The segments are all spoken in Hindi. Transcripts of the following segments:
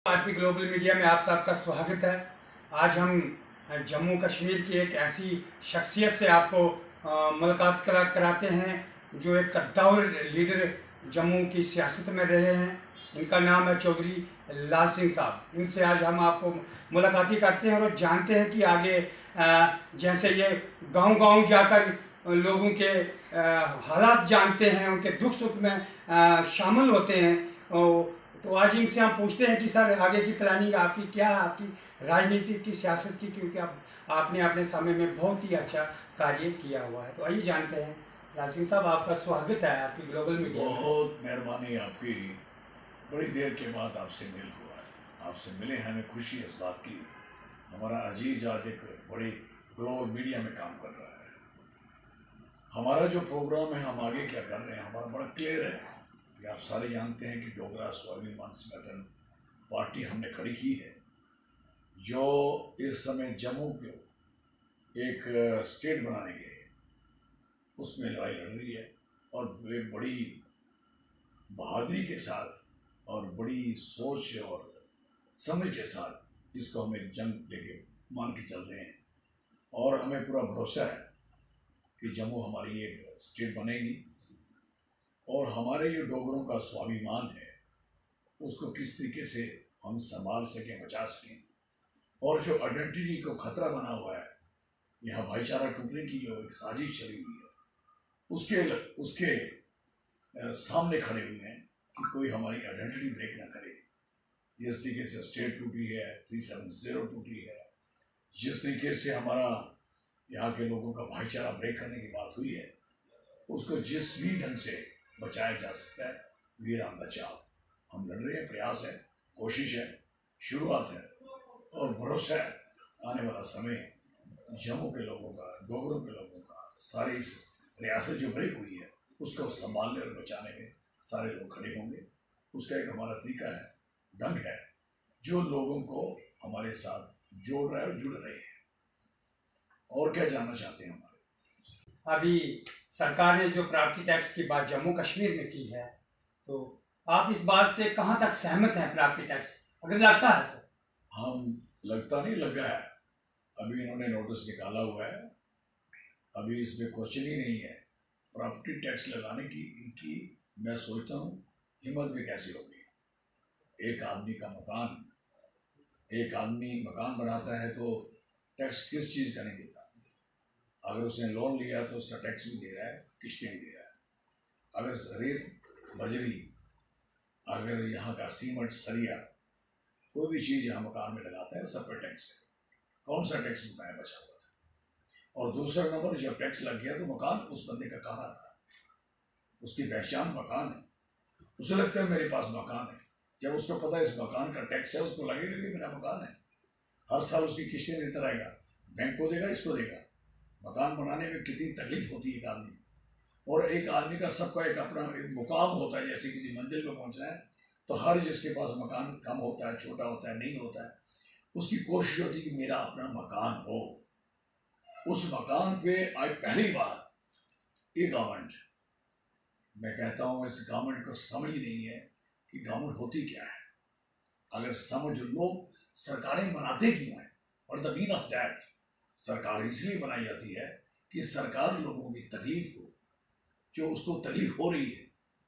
आरपी ग्लोबल मीडिया में आप सबका स्वागत है। आज हम जम्मू कश्मीर की एक ऐसी शख्सियत से आपको मुलाकात कराते हैं जो एक कद्दावर लीडर जम्मू की सियासत में रहे हैं। इनका नाम है चौधरी लाल सिंह साहब। इनसे आज हम आपको मुलाकाती करते हैं और जानते हैं कि आगे जैसे ये गांव-गांव जाकर लोगों के हालात जानते हैं, उनके दुख सुख में शामिल होते हैं। तो आज इनसे हम पूछते हैं कि सर आगे की प्लानिंग आपकी क्या है, आपकी राजनीति की, सियासत की, क्योंकि आपने अपने समय में बहुत ही अच्छा कार्य किया हुआ है। तो आइए जानते हैं। लाल सिंह साहब, आपका स्वागत है आपकी ग्लोबल मीडिया। बहुत मेहरबानी आपकी। बड़ी देर के बाद आपसे मिल हुआ है, आपसे मिले हमें खुशी इस बात की। हमारा अजीज आज एक बड़े ग्लोबल मीडिया में काम कर रहा है। हमारा जो प्रोग्राम है, हम आगे क्या कर रहे हैं, हमारा बड़ा क्लियर है कि आप सारे जानते हैं कि डोगरा स्वाभिमान संगठन पार्टी हमने खड़ी की है, जो इस समय जम्मू को एक स्टेट बनाने के उसमें लड़ाई लड़ रही है और एक बड़ी बहादुरी के साथ और बड़ी सोच और समझ के साथ इसको हम एक जंग लेके मान के चल रहे हैं। और हमें पूरा भरोसा है कि जम्मू हमारी एक स्टेट बनेगी और हमारे जो डोगरों का स्वाभिमान है उसको किस तरीके से हम संभाल सकें, बचा सकें। और जो आइडेंटिटी को खतरा बना हुआ है, यहाँ भाईचारा टूटने की जो एक साजिश चली हुई है, उसके सामने खड़े हुए हैं कि कोई हमारी आइडेंटिटी ब्रेक ना करे। जिस तरीके से स्टेट टूटी है, 370 टूटी है, जिस तरीके से हमारा यहाँ के लोगों का भाईचारा ब्रेक करने की बात हुई है, उसको जिस भी ढंग से बचाया जा सकता है, वीर आम बचाओ। हम लड़ रहे हैं, प्रयास है, कोशिश है, शुरुआत है और भरोसा है आने वाला समय जम्मू के लोगों का, डोगरों के लोगों का, सारी इस रियासत जो ब्रेक हुई है उसको संभालने और बचाने में सारे लोग खड़े होंगे। उसका एक हमारा तरीका है, ढंग है, जो लोगों को हमारे साथ जोड़ रहा है और जुड़ रहे हैं। और क्या जानना चाहते हैं हमारे? अभी सरकार ने जो प्रॉपर्टी टैक्स की बात जम्मू कश्मीर में की है, तो आप इस बात से कहाँ तक सहमत हैं? प्रॉपर्टी टैक्स अगर लगता है तो? हम लगता नहीं, लगा है। अभी इन्होंने नोटिस निकाला हुआ है, अभी इसमें क्वेश्चन ही नहीं है। प्रॉपर्टी टैक्स लगाने की इनकी मैं सोचता हूँ हिम्मत भी कैसी होगी। एक आदमी का मकान, एक आदमी मकान बनाता है तो टैक्स किस चीज़ का नहीं देता? अगर उसने लोन लिया तो उसका टैक्स भी दे रहा है, किस्तें भी दे रहा है। अगर रेत, बजरी, अगर यहाँ का सीमेंट, सरिया, कोई भी चीज़ यहाँ मकान में लगाता है, सब पर टैक्स है। कौन सा टैक्स मकान बचा हुआ था? और दूसरा नंबर, जब टैक्स लग गया तो मकान उस बंदे का कहाँ रहा? उसकी पहचान मकान है, उसे लगता है मेरे पास मकान है। जब उसको पता है इस मकान का टैक्स है, उसको लगेगा कि मेरा मकान है। हर साल उसकी किस्तें देता रहेगा, बैंक को देगा, इसको देगा। मकान बनाने में कितनी तकलीफ होती है एक आदमी, और एक आदमी का सबका एक अपना एक मुकाम होता है। जैसे किसी मंजिल पर पहुंचना है तो हर जिसके पास मकान कम होता है, छोटा होता है, नहीं होता है, उसकी कोशिश होती है कि मेरा अपना मकान हो। उस मकान पे आज पहली बार ये गवर्नमेंट, मैं कहता हूँ इस गवर्नमेंट को समझ नहीं है कि गवर्नमेंट होती क्या है। अगर समझ, लोग सरकारें बनाते क्यों हैं, और द मीन ऑफ दैट, सरकार इसलिए बनाई जाती है कि सरकार लोगों की तकलीफ को, जो उसको तकलीफ हो रही है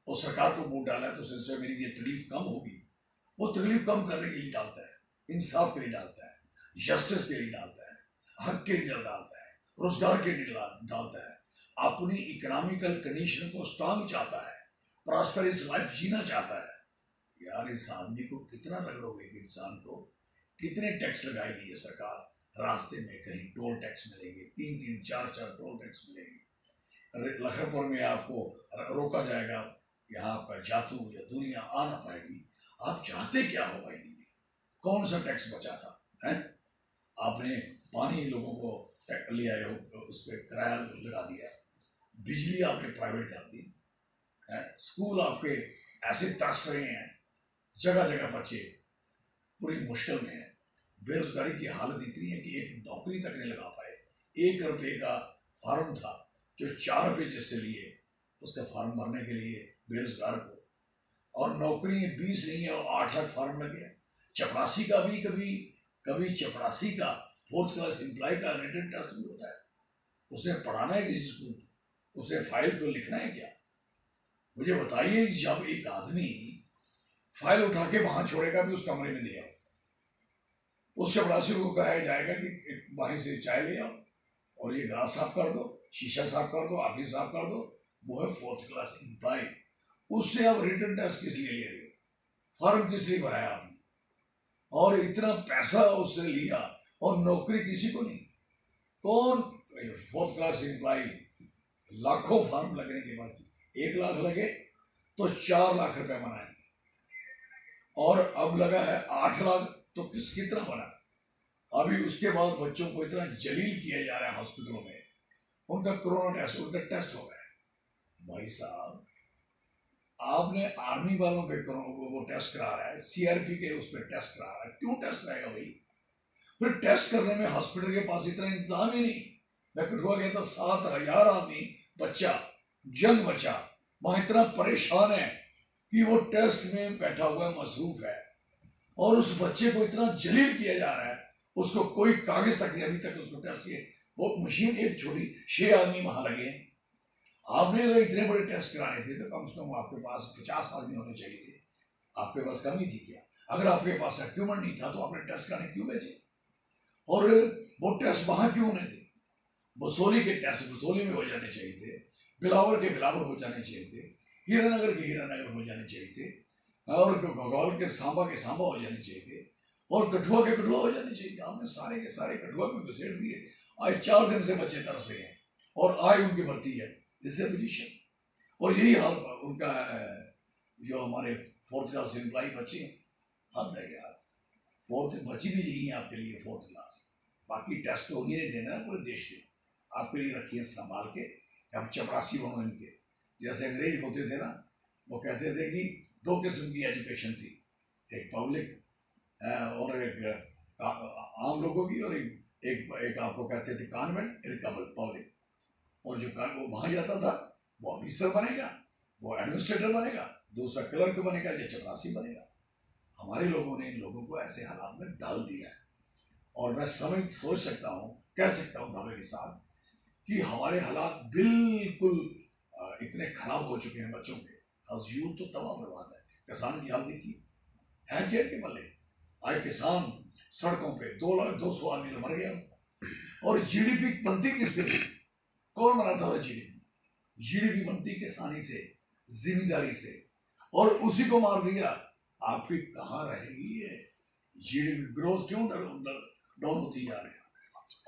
और सरकार को वोट डाला है तो उससे मेरी ये तकलीफ कम होगी, वो तकलीफ कम करने के लिए डालता है, इंसाफ के लिए डालता है, जस्टिस के लिए डालता है, हक के लिए डालता है, रोजगार के लिए डालता है, अपनी इकोनॉमिकल कंडीशन को स्ट्रांग चाहता है, प्रॉस्पेरस लाइफ जीना चाहता है। यार इस आदमी को कितना रगड़ोगे, इंसान को कितने टैक्स लगाएगी ये सरकार? रास्ते में कहीं टोल टैक्स मिलेंगे, 3-3, 4-4 टोल टैक्स मिलेंगे। लखनपुर में आपको रोका जाएगा, यहाँ आपका जातू या दुनिया आ ना पाएगी। आप चाहते क्या हो भाई दीदी? कौन सा टैक्स बचा था है? आपने पानी लोगों को लिया है, उस पर किराया लगा दिया, बिजली आपने प्राइवेट कर दी है, स्कूल आपके ऐसे तरस रहे हैं, जगह जगह बच्चे पूरी मुश्किल में है। बेरोजगारी की हालत इतनी है कि एक नौकरी तक नहीं लगा पाए। 1 रुपये का फॉर्म था जो 4 रुपये जिससे लिए, उसका फॉर्म भरने के लिए बेरोजगार को, और नौकरी 20 नहीं है और 8 लाख फॉर्म लगे, चपरासी का भी कभी चपरासी का 4th क्लास एम्प्लॉय का रिटन टेस्ट भी होता है। उसने पढ़ाना है किसी स्कूल, उसने फाइल को लिखना है क्या? मुझे बताइए, जब एक आदमी फाइल उठा के वहां छोड़ेगा भी उस कमरे में ले आओ, उस चपरासी को कहा जाएगा कि वहीं से चाय ले आओ और ये गिलास साफ कर दो, शीशा साफ कर दो, ऑफिस साफ कर दो। वो है 4th क्लास एम्प्लॉय। उससे आप रिटन टेस्ट किस लिए ले रहे हो? फॉर्म किस लिए भराया आपने? और इतना पैसा उससे लिया और नौकरी किसी को नहीं। कौन 4th क्लास एम्प्लॉय? लाखों फॉर्म लगने के बाद 1 लाख लगे तो 4 लाख रुपए बनाएंगे, और अब लगा है 8 लाख, तो कितना बना? अभी उसके बाद बच्चों को इतना जलील किया जा रहा है हॉस्पिटलों में, उनका कोरोना टेस्ट, उनका टेस्ट हो रहा है। भाई साहब, आपने आर्मी वालों पे वो टेस्ट करा रहा है, सीआरपी के उस पर टेस्ट करा रहा है, क्यों टेस्ट कराएगा भाई? फिर टेस्ट करने में हॉस्पिटल के पास इतना इंतजाम ही नहीं। मैं कठुआ गया था, 7,000 आदमी, बच्चा, यंग बच्चा वहां इतना परेशान है कि वो टेस्ट में बैठा हुआ मसरूफ है, और उस बच्चे को इतना जलील किया जा रहा है, उसको कोई कागज तक नहीं अभी तक उसको टेस्ट किए। वो मशीन एक छोटी, 6 आदमी वहां लगे। आपने अगर इतने बड़े टेस्ट कराने थे तो कम से कम आपके पास 50 आदमी होने चाहिए थे। आपके पास कमी थी क्या? अगर आपके पास एक्यूपमेंट नहीं था तो आपने टेस्ट कराने क्यों भेजे? और वो टेस्ट वहां क्यों नहीं थे? बसोली के टेस्ट बसोली में हो जाने चाहिए थे, बिलावर के बिलावर हो जाने चाहिए थे, हीरानगर के हीरानगर हो जाने चाहिए थे, और घगौल के सांबा हो जाने चाहिए थे, और कठुआ के कठुआ हो जाने चाहिए। आपने सारे के सारे कठुआ में घुसेड़ दिए। आज 4 दिन से बच्चे तरसे हैं और आज उनकी भर्ती है डिसएबिलिटेशन, और यही हाल उनका है। जो हमारे 4th क्लास एम्प्लॉय बच्चे, हद है यार। 4th बची भी नहीं है आपके लिए 4th क्लास। बाकी टेस्ट तो उन्हें देना है पूरे देश में, आपके लिए रखिए संभाल के। अब चपरासी बनो इनके। जैसे अंग्रेज होते थे ना, वो कहते थे कि 2 किस्म की एजुकेशन थी, एक पब्लिक और एक आम लोगों की, और एक आपको कहते थे कॉन्वेंट, एक पब्लिक। और जो वो वहां जाता था वो ऑफिसर बनेगा, वो एडमिनिस्ट्रेटर बनेगा, दूसरा क्लर्क बनेगा, या चपरासी बनेगा। हमारे लोगों ने इन लोगों को ऐसे हालात में डाल दिया है। और मैं सोच सकता हूँ, कह सकता हूँ दावे के साथ कि हमारे हालात बिल्कुल इतने खराब हो चुके हैं बच्चों के। यूथ तो तबाह बर्बाद है। किसान की हाल देखिए, है क्या के बल्ले? आज किसान सड़कों पे 2,200 आदमी तो मर गया। और जीडीपी बनती किस पे? कौन बनाता था जीडीपी? जीडीपी बनती किसानी से, जिम्मेदारी से, और उसी को मार दिया। आपकी कहाँ रहेगी ये जीडीपी ग्रोथ? क्यों डाउन होती जा रही है?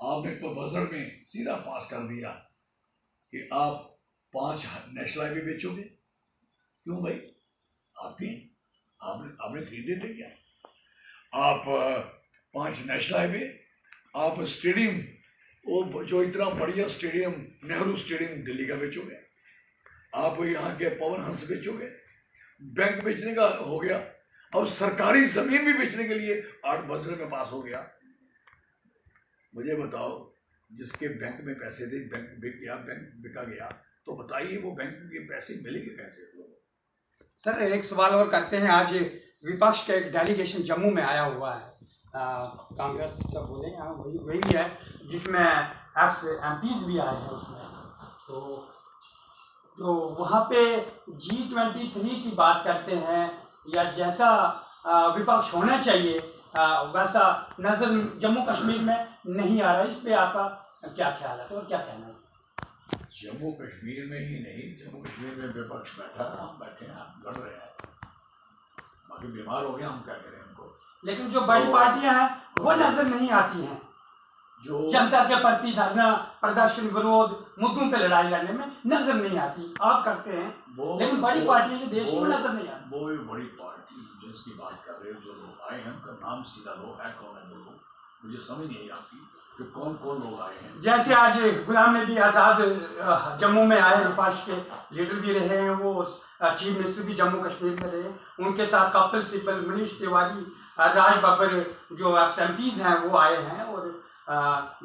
आपने तो बजट में सीधा पास कर दिया कि आप 5 नेशनल हाईवे बेचोगे। क्यों भाई? आपने खरीदे थे क्या? आप 5 नेशनल हाईवे, आप स्टेडियम, वो जो इतना बढ़िया स्टेडियम, नेहरू स्टेडियम दिल्ली का बेचोगे। आप यहाँ के पवन हंस बेचोगे। बैंक बेचने का हो गया। अब सरकारी जमीन भी बेचने के लिए 8 बजट में पास हो गया। मुझे बताओ, जिसके बैंक में पैसे थे, बैंक बिक गया, बैंक बिका गया, तो बताइए वो बैंक के पैसे मिलेंगे कैसे? सर, एक सवाल और करते हैं। आज विपक्ष का एक डेलीगेशन जम्मू में आया हुआ है, कांग्रेस का बोले, हाँ वही है, जिसमें MPs भी आए हैं उसमें। तो वहाँ पे G23 की बात करते हैं, या जैसा विपक्ष होना चाहिए वैसा नजर जम्मू कश्मीर में नहीं आ रहा। इस पे आपका क्या ख्याल है और क्या कहना है? जम्मू कश्मीर में ही नहीं, जम्मू कश्मीर में विपक्ष बैठा, हम बैठे हैं, हम लड़ रहे हैं। बाकी बीमार हो गया, हम क्या करें उनको? लेकिन जो बड़ी पार्टियां हैं वो नजर नहीं आती हैं, जो जनता के प्रति धरना प्रदर्शन विरोध मुद्दों पे लड़ाई लड़ने में नजर नहीं आती। आप करते हैं, लेकिन बड़ी पार्टियां जो देश में नजर नहीं आती। वो बड़ी पार्टी जिसकी बात कर रहे हो, जो लोग आए हैं उनका नाम सीधा लो है, कौन है वो लोग? मुझे समझ नहीं आती कि कौन कौन लोग आए हैं। जैसे आज गुलाम नबी आज़ाद जम्मू में आए, विपक्ष के लीडर भी रहे हैं, वो चीफ मिनिस्टर भी जम्मू कश्मीर में रहे। उनके साथ कपिल सिब्बल, मनीष तिवारी, राज बब्बर, जो MPs हैं वो आए हैं। और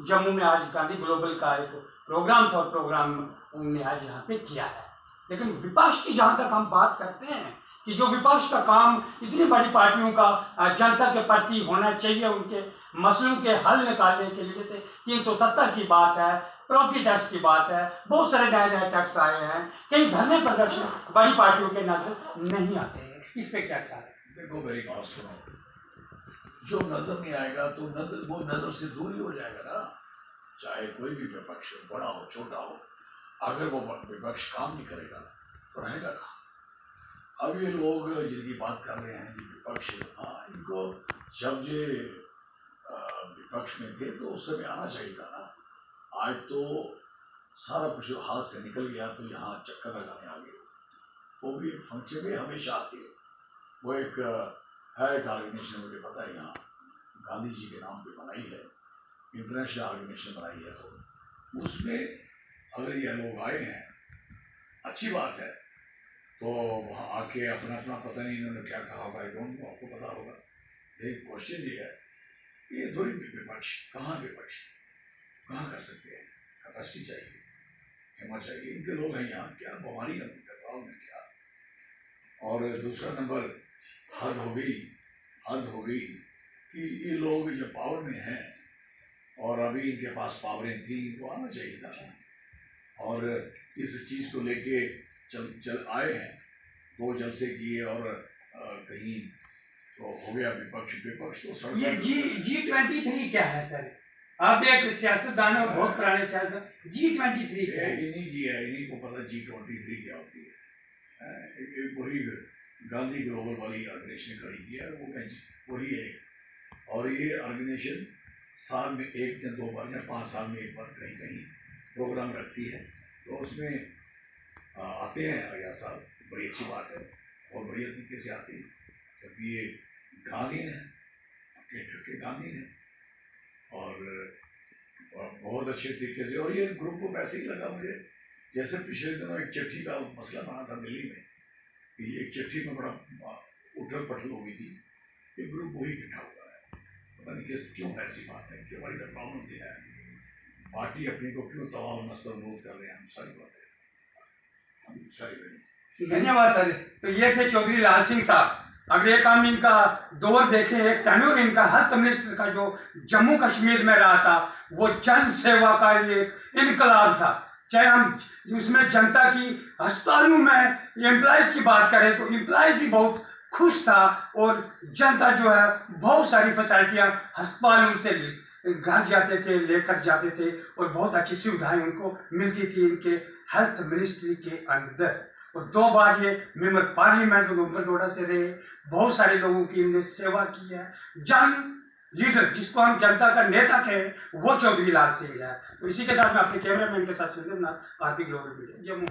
जम्मू में आज गांधी ग्लोबल का एक प्रोग्राम था, और प्रोग्राम उन्होंने आज यहाँ पे किया है। लेकिन विपक्ष की जहाँ तक हम बात करते हैं कि जो विपक्ष का काम इतनी बड़ी पार्टियों का जनता के प्रति होना चाहिए, उनके मसलों के हल निकालने के लिए, जैसे 370 की बात है, प्रॉपर्टी टैक्स की बात है, बहुत सारे नए नए टैक्स आए हैं, कई धरने प्रदर्शन बड़ी पार्टियों के नजर नहीं आते हैं, इस पे क्या ख्याल है? देखो मेरी बात सुनो, जो नजर नहीं आएगा तो वो नजर से दूर ही हो जाएगा ना। चाहे कोई भी विपक्ष हो, बड़ा हो छोटा हो, अगर वो विपक्ष काम नहीं करेगा तो रहेगा ना। अब ये लोग जिनकी बात कर रहे हैं विपक्ष, हाँ, इनको जब ये विपक्ष में थे तो उस समय आना चाहिए था ना। आज तो सारा कुछ हाथ से निकल गया तो यहाँ चक्कर लगाने आ गए। वो भी एक फंक्शन में हमेशा आती है, वो एक है एक ऑर्गेनाइजेशन, मुझे पता है यहाँ गांधी जी के नाम पे बनाई है, इंटरनेशनल ऑर्गेनाइजेशन बनाई है, तो उसमें अगर ये लोग आए हैं अच्छी बात है, तो वहाँ आके अपना अपना पता नहीं इन्होंने क्या कहा होगा, आपको पता होगा। एक क्वेश्चन ये है, ये थोड़ी विपक्ष कहाँ कर सकते हैं? कैपेसिटी चाहिए, हिम्मत चाहिए, इनके लोग हैं यहाँ, क्या बीमारी है उनका, प्रॉब्लम है क्या? और दूसरा नंबर हद हो गई कि ये लोग जो पावर में हैं और अभी इनके पास पावरें थी, इनको आना चाहिए था ना। और इस चीज़ को लेके चल आए हैं, 2 जलसे किए और कहीं तो हो गया विपक्ष तो सड़क। ये G23 क्या है सर? आप एक सियासतदान और बहुत पुराने सियासतदान, G23 क्या है? इन्हीं को पता G23 क्या होती है। वही गांधी ग्लोबल वाली ऑर्गेनाइजेशन खड़ी की है, वो वही है। और ये ऑर्गेनाइजेशन साल में 1 या 2 बार या 5 साल में 1 बार कहीं प्रोग्राम रखती है, तो उसमें आते हैं अगला साल, बड़ी अच्छी बात है, और बढ़िया तरीके से आते हैं, क्योंकि ये गांधीन है, ठक्के गांधीन है, और बहुत अच्छे तरीके से। और ये ग्रुप को वैसे ही लगा मुझे, जैसे पिछले दिनों एक चिट्ठी का मसला बना था दिल्ली में, कि एक चिट्ठी में बड़ा उठल पटल हो गई थी, ये ग्रुप वही इकट्ठा हुआ है, पता नहीं क्यों ऐसी बात है, क्यों बड़ी प्रॉब्लम होती है, पार्टी अपनी को क्यों तवाल नस्तनबूद कर रहे हैं, हम सारी बातें हम सारी। धन्यवाद सर। तो ये थे चौधरी लाल सिंह साहब। अगर एक हम इनका दौर देखें, एक टेन्योर इनका हेल्थ मिनिस्टर का जो जम्मू कश्मीर में रहा था, वो जन सेवा का ये इनकलाब था। चाहे हम उसमें जनता की अस्पतालों में एम्प्लॉयज़ की बात करें तो एम्प्लॉयज़ भी बहुत खुश था, और जनता जो है बहुत सारी फैसिलिटियाँ अस्पतालों से घर जाते थे, लेकर जाते थे, और बहुत अच्छी सुविधाएं उनको मिलती थी इनके हेल्थ मिनिस्ट्री के अंदर। और 2 बार ये मेंबर पार्लियामेंट उधमपुर से रहे, बहुत सारे लोगों की इन्होंने सेवा की है। जन लीडर जिसको हम जनता का नेता कहें, वो चौधरी लाल सिंह है। तो इसी के साथ मैं अपने कैमरामैन के साथ सुंदर नाथ, आरपी ग्लोबल मीडिया, जम्मू।